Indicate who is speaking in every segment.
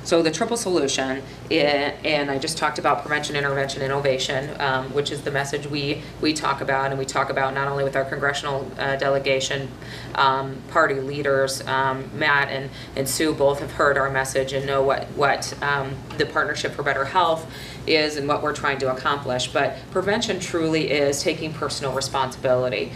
Speaker 1: So the triple solution, and I just talked about prevention, intervention, innovation, which is the message we talk about, and we talk about not only with our congressional delegation, party leaders. Matt and Sue both have heard our message and know what the Partnership for Better Health is and what we're trying to accomplish. But prevention truly is taking personal responsibility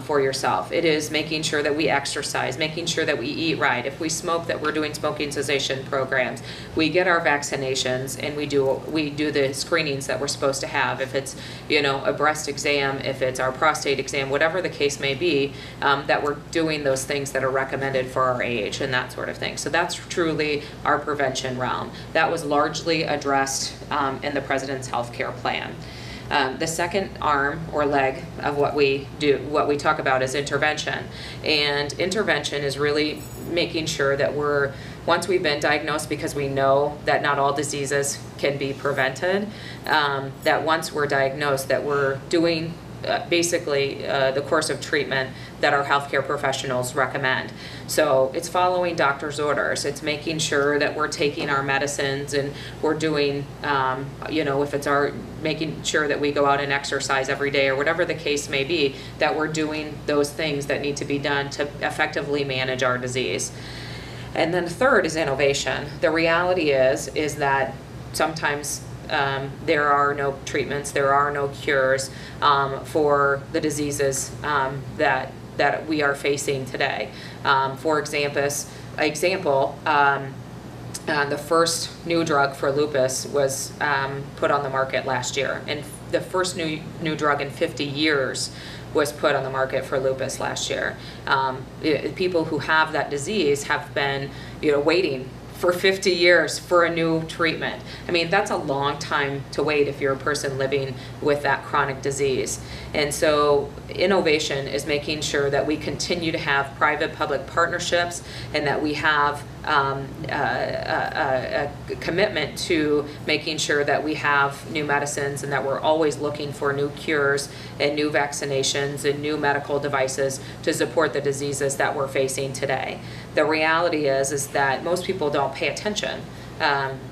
Speaker 1: for yourself. It is making sure that we exercise, making sure that we eat right. If we smoke, that we're doing smoking cessation programs. We get our vaccinations, and we do the screenings that we're supposed to have. If it's, you know, a breast exam, if it's our prostate exam, whatever the case may be, that we're doing those things that are recommended for our age and that sort of thing. So that's truly our prevention realm. That was largely addressed in the President's health care plan. The second arm or leg of what we do, what we talk about, is intervention. And intervention is really making sure that once we've been diagnosed, because we know that not all diseases can be prevented, that once we're diagnosed, that we're doing basically the course of treatment that our healthcare professionals recommend. So it's following doctor's orders. It's making sure that we're taking our medicines, and we're doing, you know, if it's making sure that we go out and exercise every day, or whatever the case may be, that we're doing those things that need to be done to effectively manage our disease. And then third is innovation. The reality is that sometimes there are no treatments, there are no cures for the diseases that we are facing today. For example, the first new drug for lupus was put on the market last year, and the first new drug in 50 years was put on the market for lupus last year. People who have that disease have been, you know, waiting for 50 years for a new treatment. I mean, that's a long time to wait if you're a person living with that chronic disease. And so innovation is making sure that we continue to have private-public partnerships, and that we have a commitment to making sure that we have new medicines, and that we're always looking for new cures and new vaccinations and new medical devices to support the diseases that we're facing today. The reality is that most people don't pay attention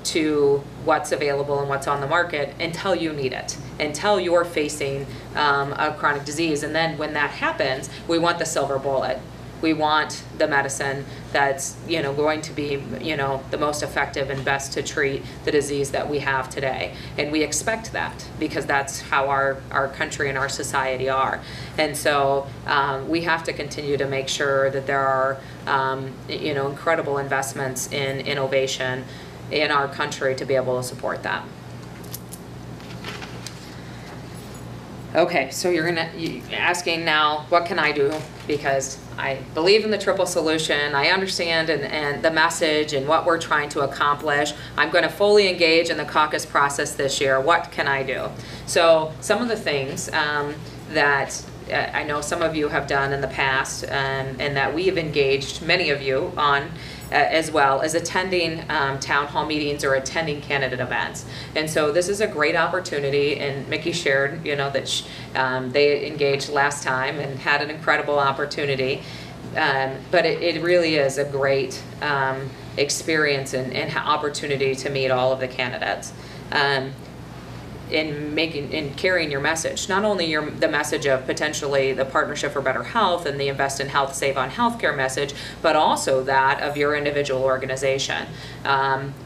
Speaker 1: to what's available and what's on the market until you need it, until you're facing a chronic disease. And then when that happens, we want the silver bullet. We want the medicine that's, you know, going to be, you know, the most effective and best to treat the disease that we have today. And we expect that, because that's how our country and our society are. And so we have to continue to make sure that there are, you know, incredible investments in innovation in our country to be able to support that. Okay, so you're asking now, what can I do? Because I believe in the triple solution, I understand and the message and what we're trying to accomplish. I'm going to fully engage in the caucus process this year. What can I do? So some of the things that I know some of you have done in the past, and that we have engaged many of you on, as well as attending town hall meetings or attending candidate events. And so this is a great opportunity, and Mickey shared, you know, that they engaged last time and had an incredible opportunity. But it really is a great experience and opportunity to meet all of the candidates. In carrying your message, not only the message of potentially the Partnership for Better Health and the Invest in Health, Save on Healthcare message, but also that of your individual organization.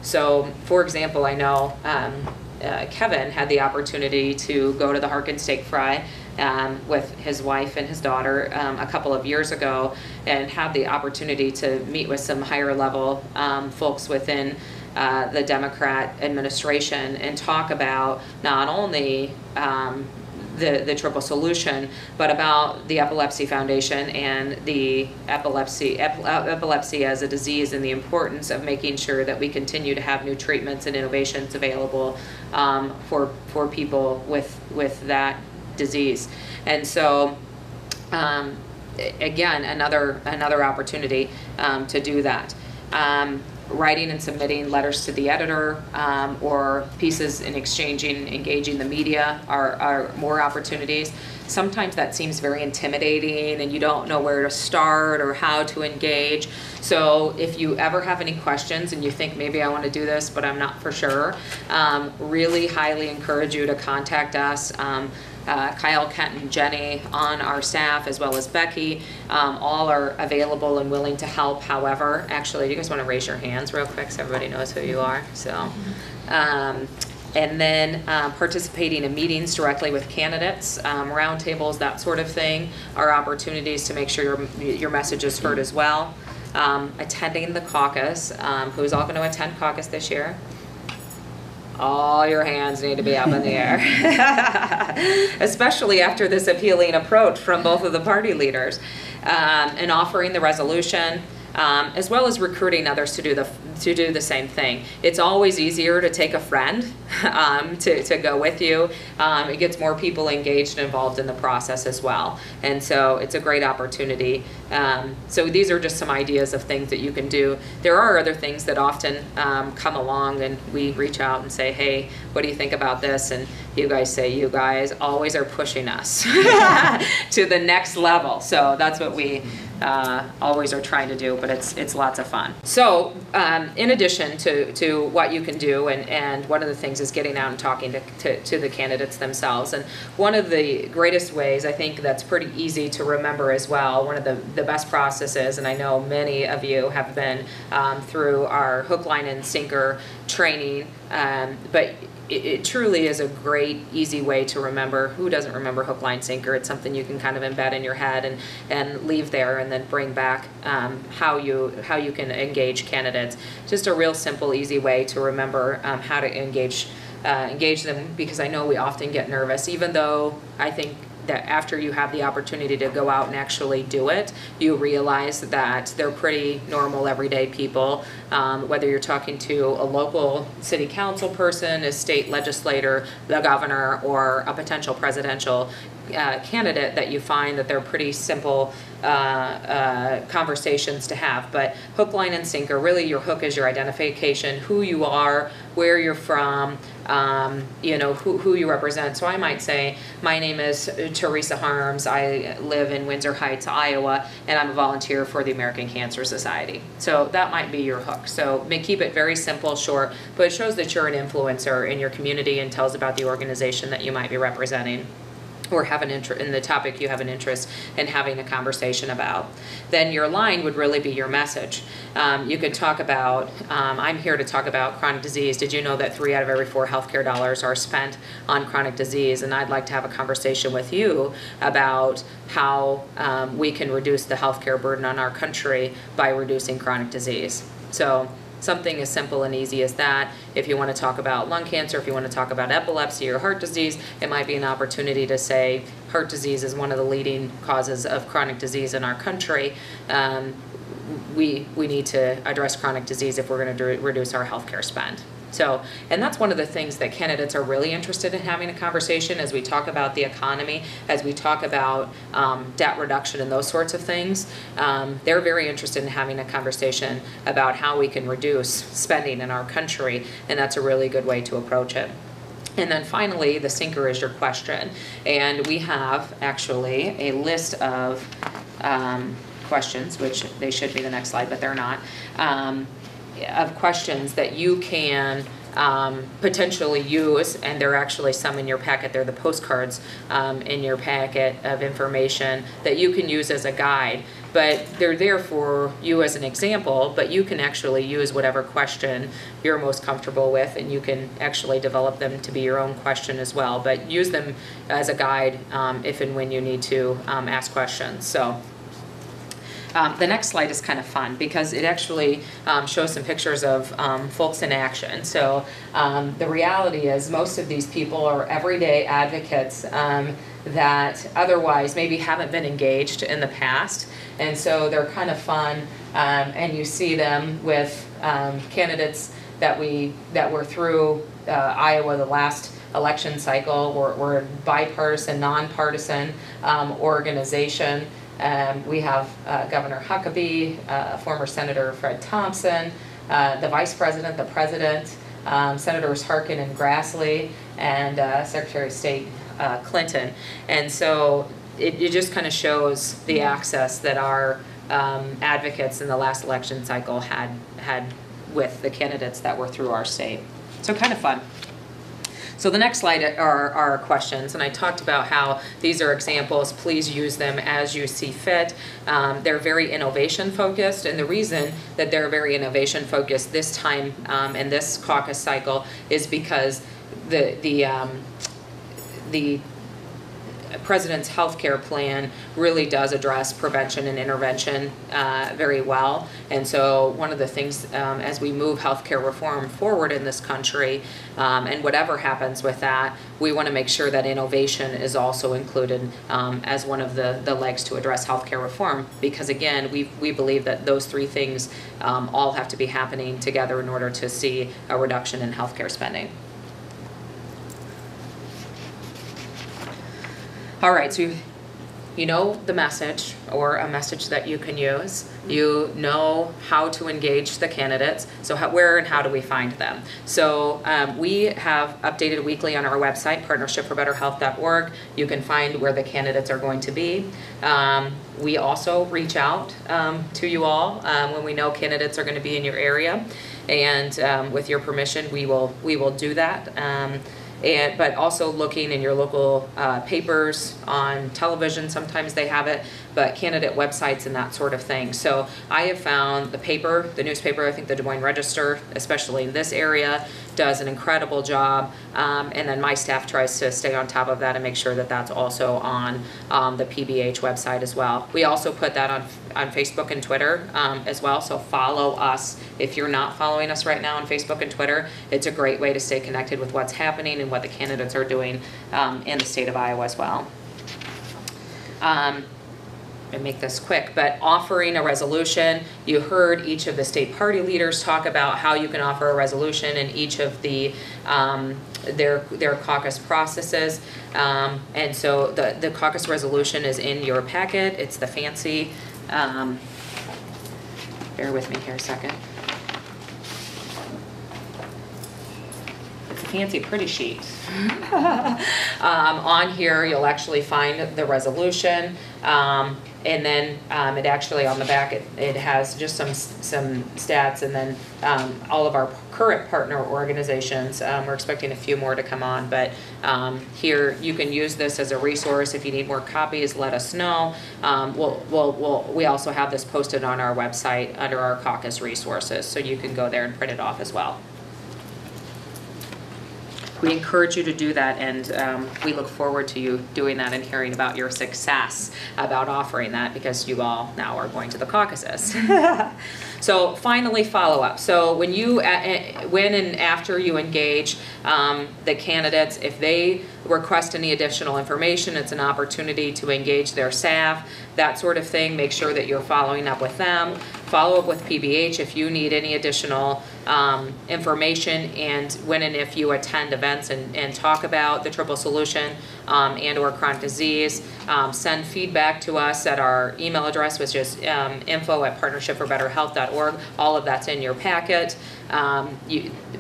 Speaker 1: So, for example, I know Kevin had the opportunity to go to the Harkin Steak Fry with his wife and his daughter a couple of years ago, and had the opportunity to meet with some higher level folks within the Democrat administration, and talk about not only the triple solution, but about the Epilepsy Foundation and the epilepsy as a disease, and the importance of making sure that we continue to have new treatments and innovations available for people with that disease. And so again, another opportunity to do that. Writing and submitting letters to the editor, or pieces and engaging the media are more opportunities. sometimes that seems very intimidating and you don't know where to start or how to engage. So if you ever have any questions and you think maybe I want to do this but I'm not for sure, really highly encourage you to contact us. Kyle, Kent, and Jenny on our staff, as well as Becky, all are available and willing to help. However, actually, you guys want to raise your hands real quick so everybody knows who you are. So, and then participating in meetings directly with candidates, roundtables, that sort of thing, are opportunities to make sure your message is heard as well. Attending the caucus. Who's all going to attend caucus this year? All your hands need to be up in the air, especially after this appealing approach from both of the party leaders, and offering the resolution, as well as recruiting others to do the same thing. It's always easier to take a friend to go with you. It gets more people engaged and involved in the process as well, and so it's a great opportunity. So these are just some ideas of things that you can do. There are other things that often come along, and we reach out and say, hey, what do you think about this? And you guys say, you guys always are pushing us to the next level. So that's what we always are trying to do, but it's lots of fun. So in addition to what you can do, and one of the things is getting out and talking to the candidates themselves. And one of the greatest ways, I think that's pretty easy to remember as well, one of the best processes, and I know many of you have been through our hook, line, and sinker training, but it truly is a great, easy way to remember. Who doesn't remember hook, line, sinker? It's something you can kind of embed in your head and leave there, and then bring back how you can engage candidates. Just a real simple, easy way to remember how to engage them, because I know we often get nervous, even though I think that after you have the opportunity to go out and actually do it, you realize that they're pretty normal, everyday people. Whether you're talking to a local city council person, a state legislator, the governor, or a potential presidential candidate, that you find that they're pretty simple conversations to have. But hook, line, and sinker, really your hook is your identification, who you are, where you're from, you know, who you represent. So I might say, my name is Teresa Harms, I live in Windsor Heights, Iowa, and I'm a volunteer for the American Cancer Society. So that might be your hook. So keep it very simple, short, but it shows that you're an influencer in your community and tells about the organization that you might be representing, or have an interest in the topic you have an interest in having a conversation about. Then your line would really be your message. You could talk about, I'm here to talk about chronic disease. Did you know that 3 out of every 4 healthcare dollars are spent on chronic disease? And I'd like to have a conversation with you about how we can reduce the healthcare burden on our country by reducing chronic disease. So something as simple and easy as that. If you want to talk about lung cancer, if you want to talk about epilepsy or heart disease, it might be an opportunity to say heart disease is one of the leading causes of chronic disease in our country. We need to address chronic disease if we're going to reduce our healthcare spend. So, and that's one of the things that candidates are really interested in having a conversation as we talk about the economy, as we talk about debt reduction and those sorts of things. They're very interested in having a conversation about how we can reduce spending in our country, and that's a really good way to approach it. And then finally, the sinker is your question. And we have actually a list of questions, which they should be the next slide, but they're not. Of questions that you can potentially use, and there are actually some in your packet. They're the postcards in your packet of information that you can use as a guide, but they're there for you as an example, but you can actually use whatever question you're most comfortable with, and you can actually develop them to be your own question as well, but use them as a guide if and when you need to ask questions. So the next slide is kind of fun because it actually shows some pictures of folks in action. So the reality is most of these people are everyday advocates that otherwise maybe haven't been engaged in the past. And so they're kind of fun, and you see them with candidates that were through Iowa the last election cycle. We're a bipartisan, nonpartisan organization. We have Governor Huckabee, former Senator Fred Thompson, the Vice President, the President, Senators Harkin and Grassley, and Secretary of State Clinton. And so it just kind of shows the access that our advocates in the last election cycle had with the candidates that were through our state. So kind of fun. So the next slide are our questions, and I talked about how these are examples. Please use them as you see fit. They're very innovation focused, and the reason that they're very innovation focused this time in this caucus cycle is because the President's health care plan really does address prevention and intervention very well. And so one of the things as we move health care reform forward in this country, and whatever happens with that, we want to make sure that innovation is also included as one of the legs to address health care reform, because again, we believe that those three things all have to be happening together in order to see a reduction in health care spending. All right, so you know the message, or a message that you can use. You know how to engage the candidates. So where and how do we find them? So we have updated weekly on our website, partnershipforbetterhealth.org. You can find where the candidates are going to be. We also reach out to you all when we know candidates are going to be in your area, and with your permission, we will do that. But also looking in your local papers, on television, sometimes they have it, but candidate websites and that sort of thing. So I have found the newspaper, I think the Des Moines Register, especially in this area, does an incredible job. And then my staff tries to stay on top of that and make sure that that's also on the PBH website as well. We also put that on Facebook and Twitter as well, so follow us. If you're not following us right now on Facebook and Twitter, it's a great way to stay connected with what's happening and what the candidates are doing in the state of Iowa as well. And make this quick, but offering a resolution, you heard each of the state party leaders talk about how you can offer a resolution in each of the their caucus processes, and so the caucus resolution is in your packet. It's the fancy, bear with me here a second. It's a fancy pretty sheet. On here you'll actually find the resolution, and then it actually on the back it has just some stats, and then all of our current partner organizations. We're expecting a few more to come on, but here you can use this as a resource. If you need more copies, let us know. We also have this posted on our website under our caucus resources, so you can go there and print it off as well. We encourage you to do that, and we look forward to you doing that and hearing about your success about offering that, because you all now are going to the caucuses. So finally, follow-up. So when and after you engage the candidates, if they request any additional information, it's an opportunity to engage their staff, that sort of thing. Make sure that you're following up with them. Follow up with PBH if you need any additional information, and when and if you attend events and talk about the triple solution and or chronic disease, send feedback to us at our email address, which is info@partnershipforbetterhealth.org. All of that's in your packet.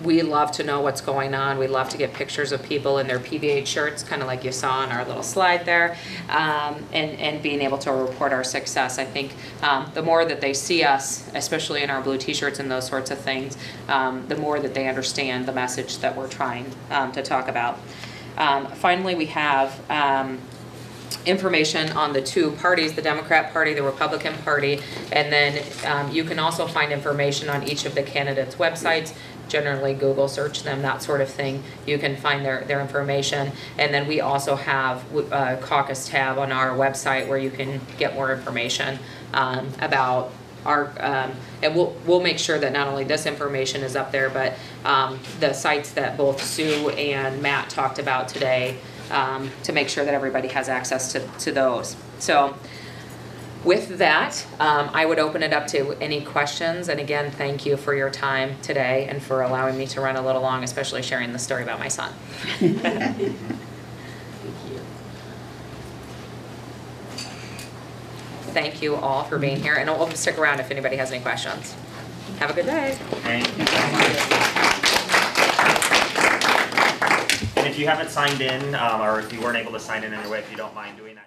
Speaker 1: We love to know what's going on. We love to get pictures of people in their PBH shirts, kind of like you saw on our little slide there, and being able to report our success. I think the more that they see us, especially in our blue t-shirts and those sorts of things, the more that they understand the message that we're trying to talk about. Finally, we have information on the two parties, the Democrat Party, the Republican Party, and then you can also find information on each of the candidates' websites. Generally Google search them, that sort of thing. You can find their information, and then we also have a caucus tab on our website where you can get more information about our, and we'll make sure that not only this information is up there, but the sites that both Sue and Matt talked about today, to make sure that everybody has access to those. So with that, I would open it up to any questions. And again, thank you for your time today and for allowing me to run a little long, especially sharing the story about my son. Thank you. Thank you all for being here, and we'll stick around if anybody has any questions. Have a good day.
Speaker 2: Thank you so much. And if you haven't signed in, or if you weren't able to sign in anyway, if you don't mind doing that.